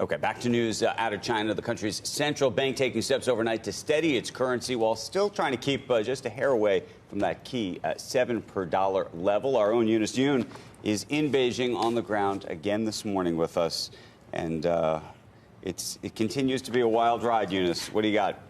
Okay, back to news out of China. The country's central bank taking steps overnight to steady its currency while still trying to keep just a hair away from that key 7 per dollar level. Our own Eunice Yoon is in Beijing on the ground again this morning with us. And it continues to be a wild ride, Eunice. What do you got?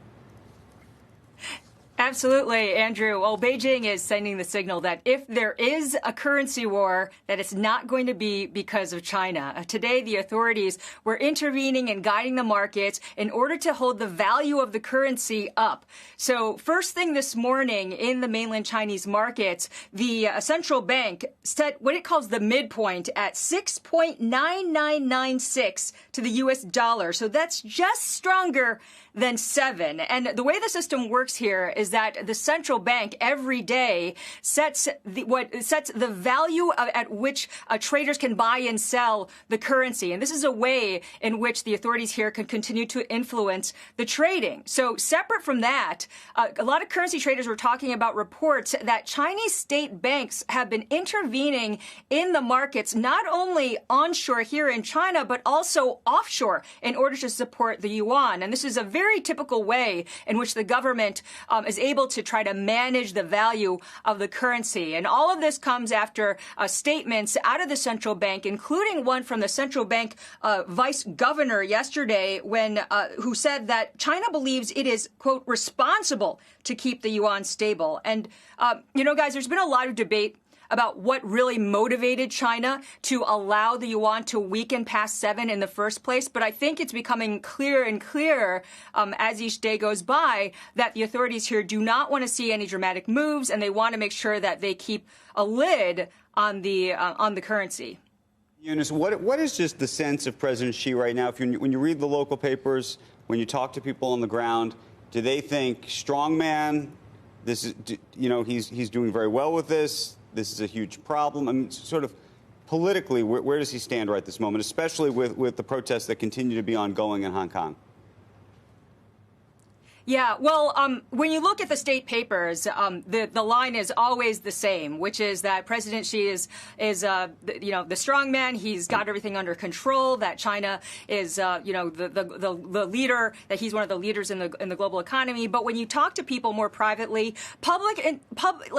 Absolutely, Andrew. Well, Beijing is sending the signal that if there is a currency war, that it's not going to be because of China. Today, the authorities were intervening and guiding the markets in order to hold the value of the currency up. So first thing this morning in the mainland Chinese markets, the central bank set what it calls the midpoint at 6.9996 to the U.S. dollar. So that's just stronger than 7. And the way the system works here is that the central bank every day sets the value at which traders can buy and sell the currency. And this is a way in which the authorities here can continue to influence the trading. So separate from that, a lot of currency traders were talking about reports that Chinese state banks have been intervening in the markets, not only onshore here in China, but also offshore in order to support the yuan. And this is a very typical way in which the government is able to try to manage the value of the currency. And all of this comes after statements out of the central bank, including one from the central bank vice governor yesterday who said that China believes it is, quote, responsible to keep the yuan stable. And, guys, there's been a lot of debate about what really motivated China to allow the yuan to weaken past 7 in the first place. But I think it's becoming clearer and clearer as each day goes by that the authorities here do not want to see any dramatic moves, and they want to make sure that they keep a lid on the currency. Eunice, what is just the sense of President Xi right now? When you read the local papers, when you talk to people on the ground, do they think strong man? This is, he's doing very well with this. This is a huge problem. I mean, sort of politically, where does he stand right this moment, especially with the protests that continue to be ongoing in Hong Kong? Yeah, well, when you look at the state papers, the line is always the same, which is that President Xi is the strong man. He's got everything under control. That China is the leader. That he's one of the leaders in the global economy. But when you talk to people more privately,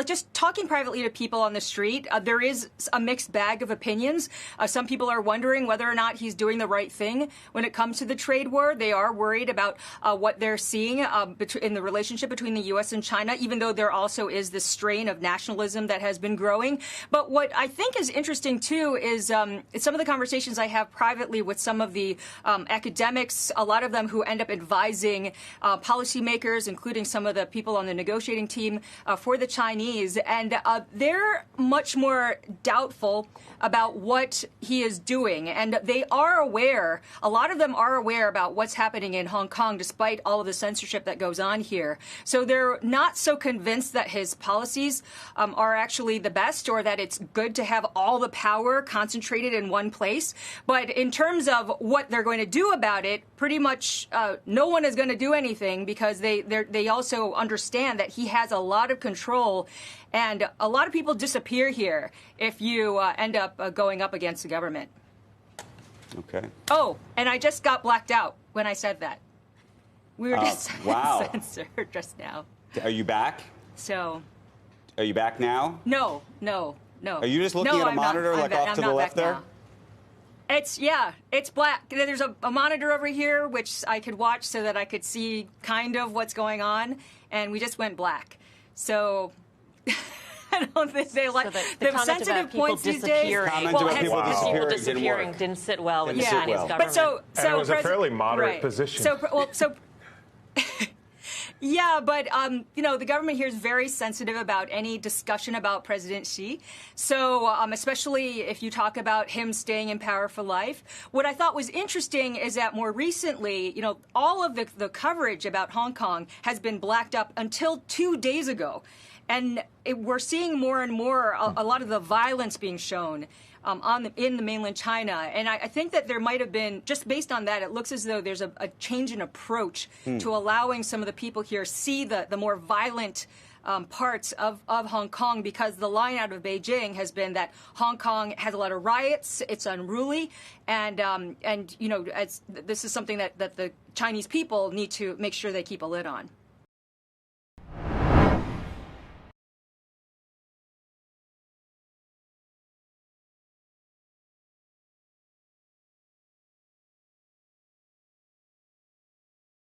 just talking privately to people on the street, there is a mixed bag of opinions. Some people are wondering whether or not he's doing the right thing when it comes to the trade war. They are worried about what they're seeing in the relationship between the U.S. and China, even though there also is this strain of nationalism that has been growing. But what I think is interesting, too, is some of the conversations I have privately with some of the academics, a lot of them who end up advising policymakers, including some of the people on the negotiating team for the Chinese. And they're much more doubtful about what he is doing. And they are aware, a lot of them are aware about what's happening in Hong Kong, despite all of the censorship that goes on here. So they're not so convinced that his policies are actually the best, or that it's good to have all the power concentrated in one place. But in terms of what they're going to do about it, pretty much no one is going to do anything, because they also understand that he has a lot of control. And a lot of people disappear here if you end up going up against the government. Okay. Oh, and I just got blacked out when I said that. We were just censored just now. Are you back? So. Are you back now? No. Are you just looking at a monitor off to the left there? It's black. There's a monitor over here, which I could watch so that I could see kind of what's going on. And we just went black. So I don't think they like the sensitive points these days. Comments about people disappearing didn't sit well with the Chinese government. But it was a fairly moderate position. Yeah, but, the government here is very sensitive about any discussion about President Xi. So especially if you talk about him staying in power for life. What I thought was interesting is that more recently, all of the coverage about Hong Kong has been blacked up until 2 days ago. And we're seeing more and more a lot of the violence being shown in the mainland China. And I think that there might have been, just based on that, it looks as though there's a change in approach to allowing some of the people here see the more violent parts of Hong Kong, because the line out of Beijing has been that Hong Kong has a lot of riots, it's unruly, and this is something that the Chinese people need to make sure they keep a lid on.